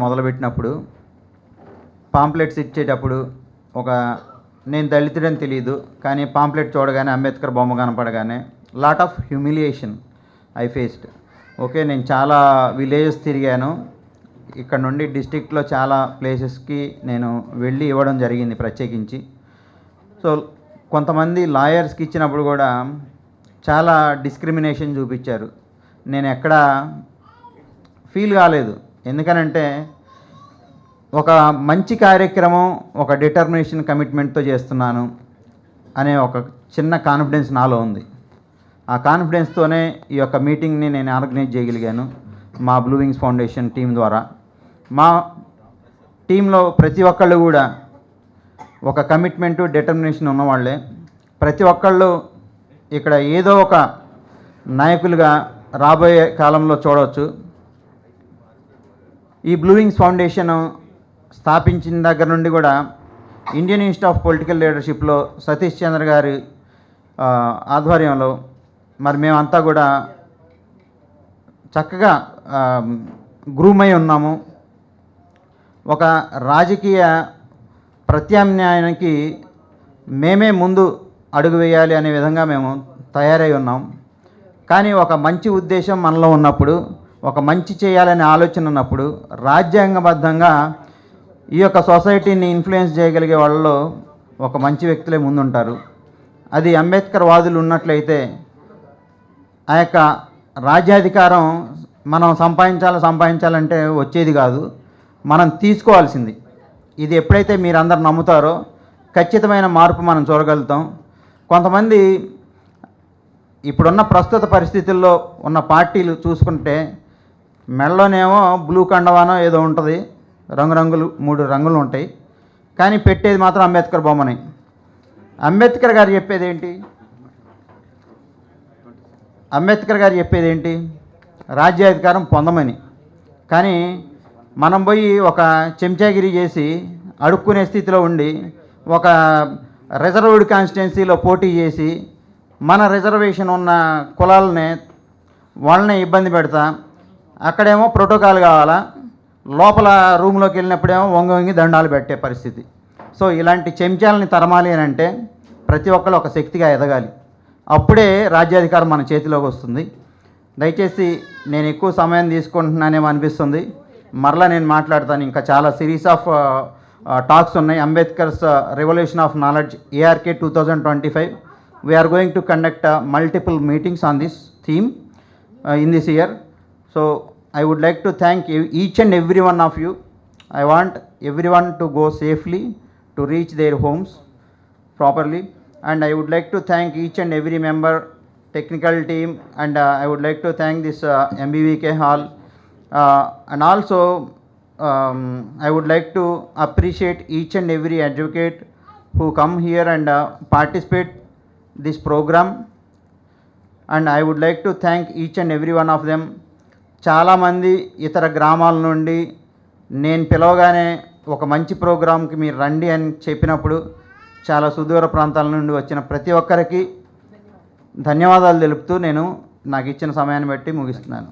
మొదలుపెట్టినప్పుడు పాంప్లెట్స్ ఇచ్చేటప్పుడు నేను దళితుడని తెలియదు, కానీ పాంప్లెట్ చూడగానే అంబేద్కర్ బొమ్మ కనపడగానే lot of humiliation I faced. Okay, నేను చాలా విలేజెస్ తిరిగాను, ఇక్కడ నుండి డిస్ట్రిక్ట్లో చాలా ప్లేసెస్కి నేను వెళ్ళి ఇవ్వడం జరిగింది ప్రత్యేకించి. సో కొంతమంది లాయర్స్కి ఇచ్చినప్పుడు కూడా చాలా డిస్క్రిమినేషన్ చూపించారు. నేను ఎక్కడా ఫీల్ కాలేదు, ఎందుకనంటే ఒక మంచి కార్యక్రమం, ఒక డిటర్మినేషన్, కమిట్మెంట్తో చేస్తున్నాను అనే ఒక చిన్న కాన్ఫిడెన్స్ నాలో ఉంది. ఆ కాన్ఫిడెన్స్తోనే ఈ యొక్క మీటింగ్ని నేను ఆర్గనైజ్ చేయగలిగాను మా బ్లూ వింగ్స్ ఫౌండేషన్ టీం ద్వారా. మా టీంలో ప్రతి ఒక్కళ్ళు కూడా ఒక కమిట్మెంటు, డిటర్మినేషన్ ఉన్నవాళ్ళే. ప్రతి ఒక్కళ్ళు ఇక్కడ ఏదో ఒక నాయకులుగా రాబోయే కాలంలో చూడవచ్చు. ఈ బ్లూ వింగ్స్ ఫౌండేషన్ స్థాపించిన దగ్గర నుండి కూడా ఇండియన్ ఇన్స్టిట్యూట్ ఆఫ్ పొలిటికల్ లీడర్షిప్లో సతీష్ చంద్ర గారి ఆధ్వర్యంలో మరి మేమంతా కూడా చక్కగా గ్రూమై ఉన్నాము. ఒక రాజకీయ ప్రత్యామ్నాయానికి మేమే ముందు అడుగు వేయాలి అనే విధంగా మేము తయారై ఉన్నాం. కానీ ఒక మంచి ఉద్దేశం మనలో ఉన్నప్పుడు, ఒక మంచి చేయాలనే ఆలోచన ఉన్నప్పుడు, రాజ్యాంగబద్ధంగా ఈ యొక్క సొసైటీని ఇన్ఫ్లుయెన్స్ చేయగలిగే వాళ్ళలో ఒక మంచి వ్యక్తులే ముందుంటారు. అది అంబేద్కర్ వాదులు ఉన్నట్లయితే ఆ యొక్క రాజ్యాధికారం మనం సంపాదించాలంటే వచ్చేది కాదు, మనం తీసుకోవాల్సింది. ఇది ఎప్పుడైతే మీరందరూ నమ్ముతారో ఖచ్చితమైన మార్పు మనం చూడగలుగుతాం. కొంతమంది ఇప్పుడున్న ప్రస్తుత పరిస్థితుల్లో ఉన్న పార్టీలు చూసుకుంటే మెడలోనేమో బ్లూ కండవానో ఏదో ఉంటుంది, రంగురంగులు 3 రంగులు ఉంటాయి, కానీ పెట్టేది మాత్రం అంబేద్కర్ బొమ్మని. అంబేద్కర్ గారు చెప్పేది ఏంటి? రాజ్యాధికారం పొందమని. కానీ మనం పోయి ఒక చెంచాగిరి చేసి అడుక్కునే స్థితిలో ఉండి ఒక రిజర్వ్డ్ కాన్స్టిట్యున్సీలో పోటీ చేసి మన రిజర్వేషన్ ఉన్న వాళ్ళనే ఇబ్బంది పెడతా, అక్కడేమో ప్రోటోకాల్ కావాలా, లోపల రూమ్లోకి వెళ్ళినప్పుడేమో వంగి దండాలు పెట్టే పరిస్థితి. సో ఇలాంటి చెంచాలని తరమాలి అని అంటే ప్రతి ఒక్కరు ఒక శక్తిగా ఎదగాలి, అప్పుడే రాజ్యాధికారం మన చేతిలోకి వస్తుంది. దయచేసి నేను ఎక్కువ సమయం తీసుకుంటున్నానేమో అనిపిస్తుంది, మరలా నేను మాట్లాడతాను. ఇంకా చాలా సిరీస్ ఆఫ్ టాక్స్ ఉన్నాయి. Ambedkar's revolution of knowledge ARK 2025. We are going to conduct multiple meetings on this theme in this year. So I would like to thank each and every one of you. I want everyone to go safely to reach their homes properly, and I would like to thank each and every member, technical team, and I would like to thank this MBVK hall, and also I would like to appreciate each and every advocate who come here and participate this program, and I would like to thank each and every one of them. చాలామంది ఇతర గ్రామాల నుండి నేను పిలవగానే ఒక మంచి ప్రోగ్రాంకి మీరు రండి అని చెప్పినప్పుడు చాలా సుదూర ప్రాంతాల నుండి వచ్చిన ప్రతి ఒక్కరికి ధన్యవాదాలు తెలుపుతూ నేను నాకు ఇచ్చిన సమయాన్ని బట్టి ముగిస్తున్నాను.